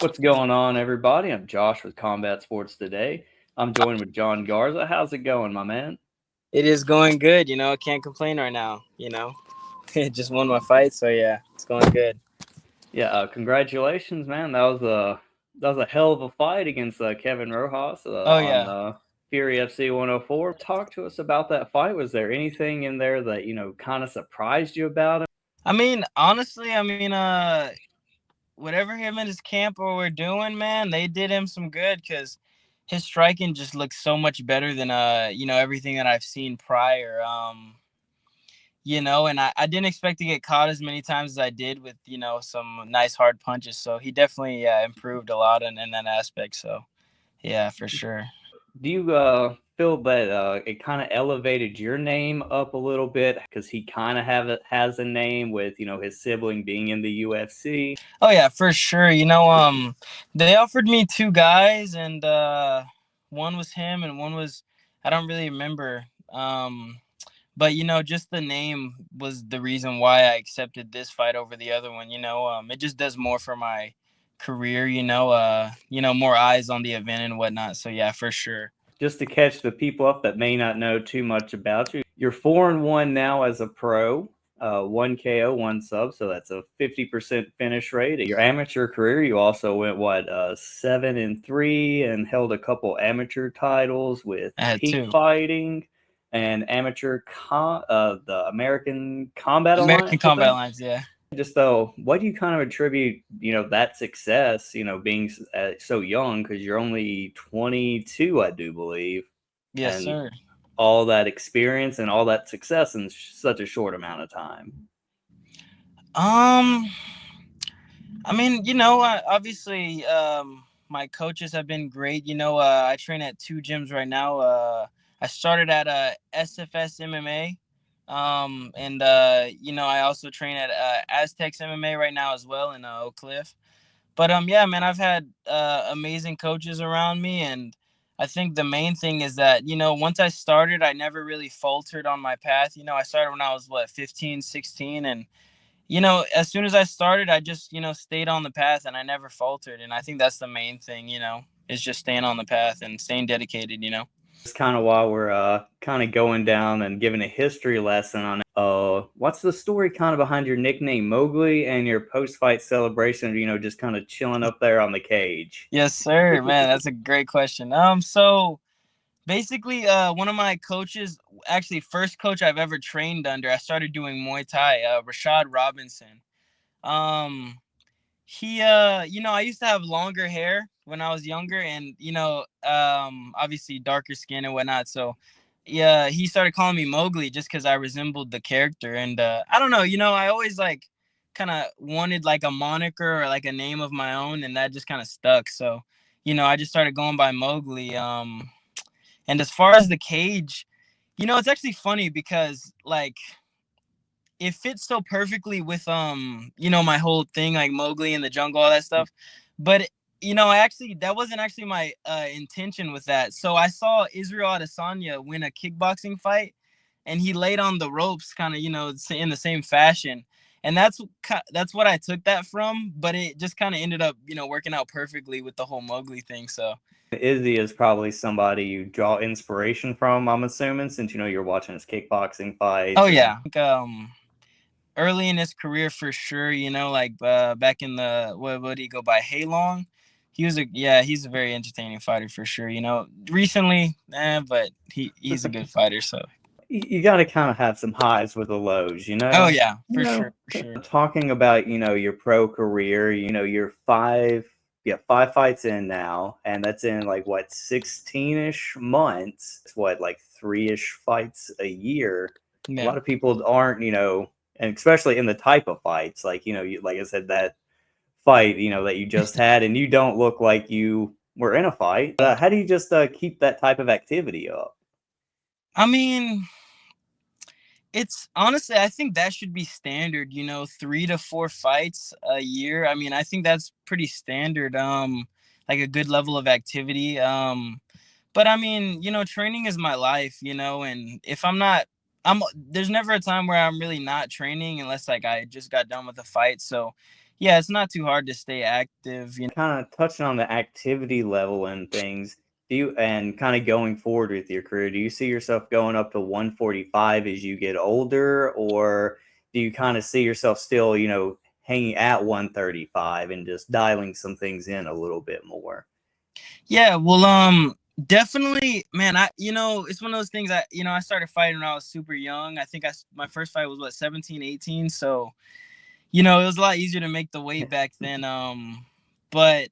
What's going on, everybody? I'm Josh with Combat Sports Today. I'm joined with John Garza. How's it going, my man? It is going good. Can't complain right now. Just won my fight, so yeah, it's going good. Yeah, congratulations, man. That was a hell of a fight against Kevin Rojas Oh on yeah. Fury FC 104. Talk to us about that fight. Was there anything in there that kind of surprised you about it? I mean, honestly, whatever him and his camp were doing, man, they did him some good because his striking just looks so much better than everything that I've seen prior. And I didn't expect to get caught as many times as I did with some nice hard punches. So he definitely improved a lot in that aspect. So yeah, for sure. Do you feel that it kind of elevated your name up a little bit because he kind of has a name with his sibling being in the UFC? Oh yeah, for sure. They offered me two guys, and one was him, and one was I don't really remember. But just the name was the reason why I accepted this fight over the other one. It just does more for my career. More eyes on the event and whatnot. So yeah, for sure. Just to catch the people up that may not know too much about you, you're 4-1 now as a pro, one KO, one sub, so that's a 50% finish rate. Your amateur career, you also went 7-3 and held a couple amateur titles with I had Peak two. Fighting and the American Combat American Alliance, I Combat think. Lines, yeah. Just though, what do you kind of attribute, that success, being so young? Because you're only 22, I do believe, Yes, and sir. all that experience and all that success in such a short amount of time. Um, obviously, my coaches have been great. I train at two gyms right now. I started at SFS MMA, and I also train at Aztecs MMA right now as well in Oak Cliff. But yeah, man, I've had amazing coaches around me, and I think the main thing is that once I started, I never really faltered on my path. I started when I was 15, 16, and as soon as I started, I just, stayed on the path and I never faltered. And I think that's the main thing, is just staying on the path and staying dedicated. It's kind of why we're kind of going down and giving a history lesson on what's the story kind of behind your nickname Mowgli and your post-fight celebration, just kind of chilling up there on the cage. Yes, sir, man. That's a great question. So basically, one of my coaches, actually first coach I've ever trained under, I started doing Muay Thai, Rashad Robinson. Um, He I used to have longer hair when I was younger and obviously darker skin and whatnot. So yeah, he started calling me Mowgli just because I resembled the character. And I don't know, I always like kind of wanted like a moniker or like a name of my own, and that just kind of stuck. So, I just started going by Mowgli. And as far as the cage, it's actually funny because like it fits so perfectly with my whole thing, like Mowgli in the jungle, all that stuff. But I actually, that wasn't actually my intention with that. So I saw Israel Adesanya win a kickboxing fight, and he laid on the ropes kind of in the same fashion, and that's what I took that from. But it just kind of ended up working out perfectly with the whole Mowgli thing. So Izzy is probably somebody you draw inspiration from, I'm assuming, since you're watching his kickboxing oh fights. yeah, I think, early in his career for sure, like back in the what did he go by, Haylong? He's a very entertaining fighter for sure. Recently, but he's a good fighter. So You got to kind of have some highs with the lows. oh yeah, You for know, sure, for sure. talking about your pro career. You're five fights in now, and that's in like what 16ish months. It's what like 3ish fights a year. A Yeah. lot of people aren't, and especially in the type of fights, like like I said, that fight, that you just had, and you don't look like you were in a fight. How do you just keep that type of activity up? I mean, it's honestly, I think that should be standard, 3 to 4 fights a year. I mean, I think that's pretty standard, like a good level of activity. But I mean, training is my life, and if I'm not, there's never a time where I'm really not training unless like I just got done with a fight. So, yeah, it's not too hard to stay active. Kind of touching on the activity level and things, do you, and kind of going forward with your career, do you see yourself going up to 145 as you get older, or do you kind of see yourself still, hanging at 135 and just dialing some things in a little bit more? Yeah, well, definitely, man. It's one of those things. I started fighting when I was super young. I think my first fight was what 17, 18. So, it was a lot easier to make the weight back then. But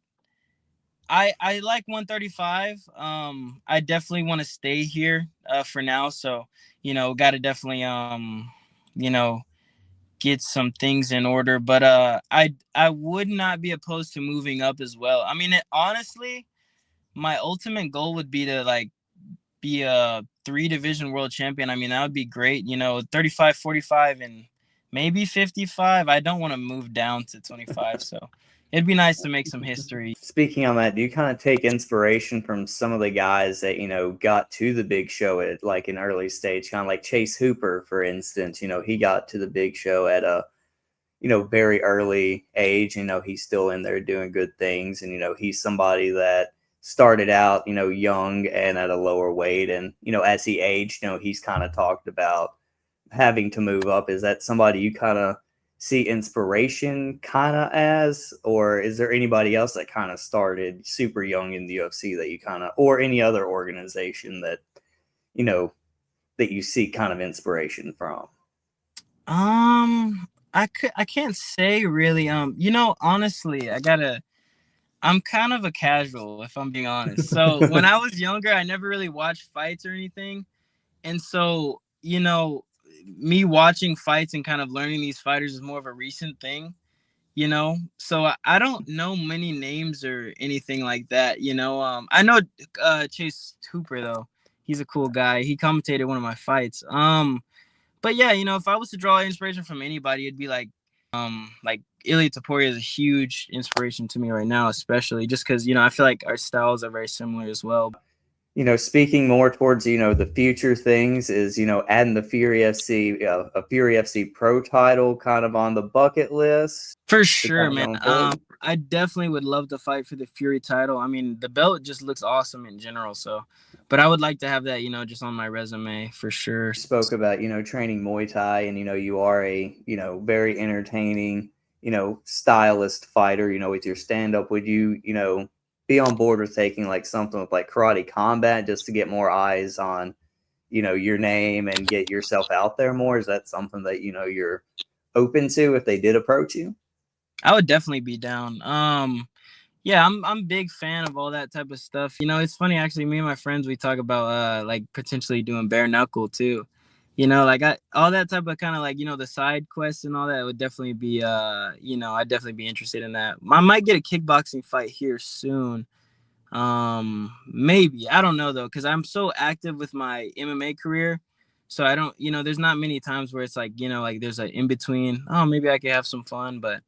I like 135. I definitely want to stay here for now. So, got to definitely you know, get some things in order. But I would not be opposed to moving up as well. I mean, honestly, my ultimate goal would be to like be a 3 division world champion. I mean, that would be great. 35, 45, and maybe 55. I don't want to move down to 25. So it'd be nice to make some history. Speaking on that, do you kind of take inspiration from some of the guys that, got to the big show at like an early stage, kind of like Chase Hooper, for instance? He got to the big show at a, very early age. He's still in there doing good things. And, he's somebody that started out, young and at a lower weight. And, as he aged, he's kind of talked about having to move up. Is that somebody you kind of see inspiration kind of as, or is there anybody else that kind of started super young in the UFC that you kind of, or any other organization that, that you see kind of inspiration from? I can't say really. Honestly, I'm kind of a casual, if I'm being honest. So when I was younger, I never really watched fights or anything. And so, me watching fights and kind of learning these fighters is more of a recent thing, So I don't know many names or anything like that, I know Chase Hooper though. He's a cool guy. He commentated one of my fights. But yeah, if I was to draw inspiration from anybody, it'd be like Ilia Topuria is a huge inspiration to me right now, especially just because I feel like our styles are very similar as well. Speaking more towards, the future things is, adding the Fury FC, a Fury FC Pro title kind of on the bucket list. For sure, man. Going forward. I definitely would love to fight for the Fury title. I mean, the belt just looks awesome in general. So, but I would like to have that, just on my resume for sure. You spoke about, training Muay Thai, and, you are a, very entertaining, stylist fighter, with your stand up. Would you, be on board with taking like something with like Karate Combat just to get more eyes on, your name and get yourself out there more? Is that something that, you're open to if they did approach you? I would definitely be down. Yeah, I'm a big fan of all that type of stuff. It's funny actually. Me and my friends, we talk about like potentially doing bare knuckle too. Like all that type of kind of like the side quests and all that would definitely be I'd definitely be interested in that. I might get a kickboxing fight here soon. Maybe, I don't know though, because I'm so active with my MMA career. So I don't, there's not many times where it's like, like there's an in between. Oh, maybe I could have some fun, but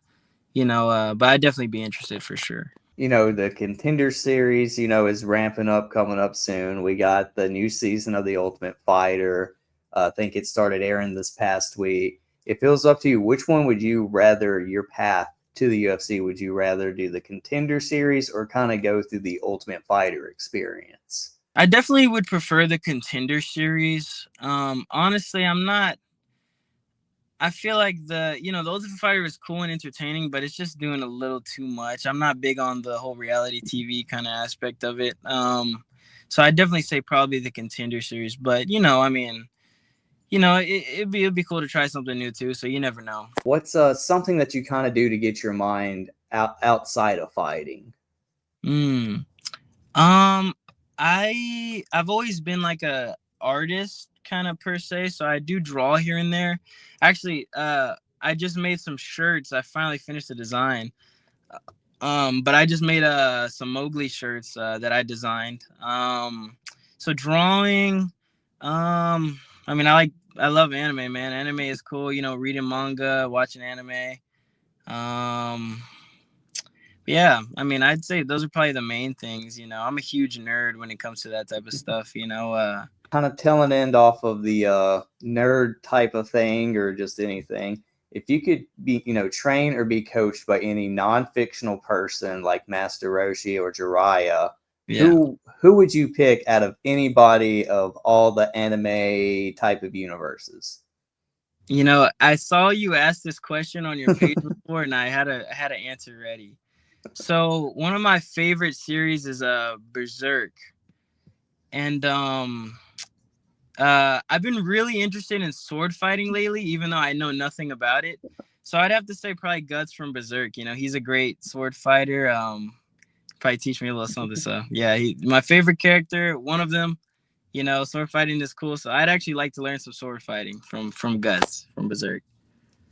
but I'd definitely be interested for sure. The Contender Series, is ramping up, coming up soon. We got the new season of The Ultimate Fighter. I think it started airing this past week. It feels up to you. Which one would you rather, your path to the UFC, would you rather do the Contender Series or kind of go through the Ultimate Fighter experience? I definitely would prefer the Contender Series. Honestly, I feel like the Ultimate Fighter is cool and entertaining, but it's just doing a little too much. I'm not big on the whole reality TV kind of aspect of it. So I definitely say probably the Contender Series, but I mean, it'd be cool to try something new too. So you never know. What's something that you kind of do to get your mind outside of fighting? Um, I've always been like a artist kind of per se, so I do draw here and there. Actually, I just made some shirts. I finally finished the design. But I just made some Mowgli shirts that I designed. So drawing, I mean, I love anime, man. Anime is cool. Reading manga, watching anime. Um, yeah, I mean, I'd say those are probably the main things. I'm a huge nerd when it comes to that type of stuff. Kind of telling end off of the nerd type of thing or just anything. if you could be, train or be coached by any non-fictional person like Master Roshi or Jiraiya, Yeah. who would you pick out of anybody of all the anime type of universes? I saw you ask this question on your page before, and I had an answer ready. So one of my favorite series is Berserk, and I've been really interested in sword fighting lately, even though I know nothing about it. So I'd have to say probably Guts from Berserk. He's a great sword fighter. Probably teach me a little something. So yeah, my favorite character, one of them. Sword fighting is cool. So I'd actually like to learn some sword fighting from Guts from Berserk.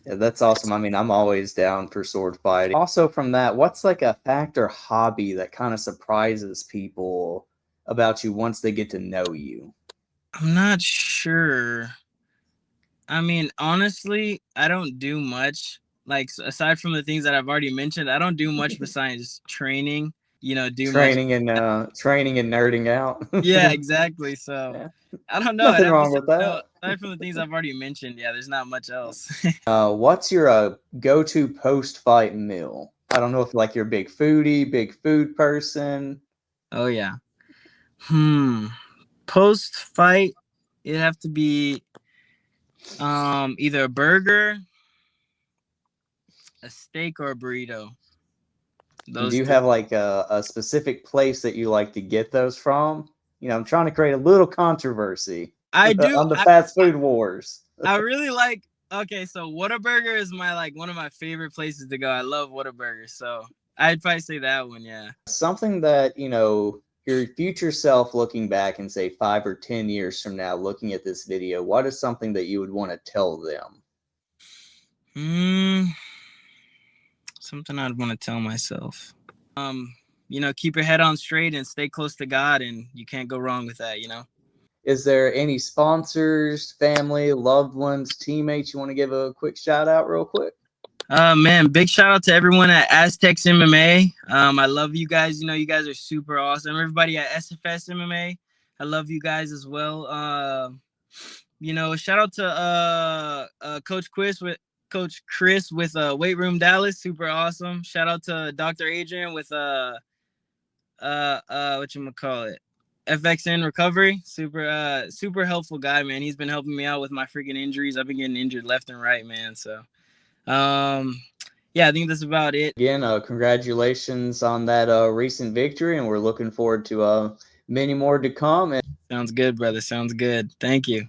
Yeah, that's awesome. I mean, I'm always down for sword fighting. Also, from that, what's like a fact or hobby that kind of surprises people about you once they get to know you? I'm not sure. I mean, honestly, I don't do much. Like aside from the things that I've already mentioned, I don't do much besides training. Do much. Training and nerding out. Yeah, exactly. So Yeah, I don't know. I'd nothing have to wrong say with that. aside from the things I've already mentioned, yeah, there's not much else. What's your go-to post-fight meal? I don't know if like you're a big foodie, big food person. Oh yeah. Post fight, it'd have to be either a burger, a steak, or a burrito. And do Those you three. have like a specific place that you like to get those from? I'm trying to create a little controversy I do. on the fast food wars. I really like. Okay, so Whataburger is one of my favorite places to go. I love Whataburger, so I'd probably say that one. Yeah. Something that your future self looking back and say 5 or 10 years from now, looking at this video, what is something that you would want to tell them? Something I'd want to tell myself. Keep your head on straight and stay close to God, and you can't go wrong with that. Is there any sponsors, family, loved ones, teammates you want to give a quick shout out real quick? Man, big shout out to everyone at Aztecs MMA. I love you guys. You guys are super awesome. Everybody at SFS MMA, I love you guys as well. Shout out to Coach Chris with Weight Room Dallas, super awesome. Shout out to Dr. Adrian with whatchamacallit, FXN Recovery, super helpful guy, man. He's been helping me out with my freaking injuries. I've been getting injured left and right, man. So yeah, I think that's about it. Again, congratulations on that recent victory, and we're looking forward to many more to come. Sounds good, brother. Sounds good. Thank you.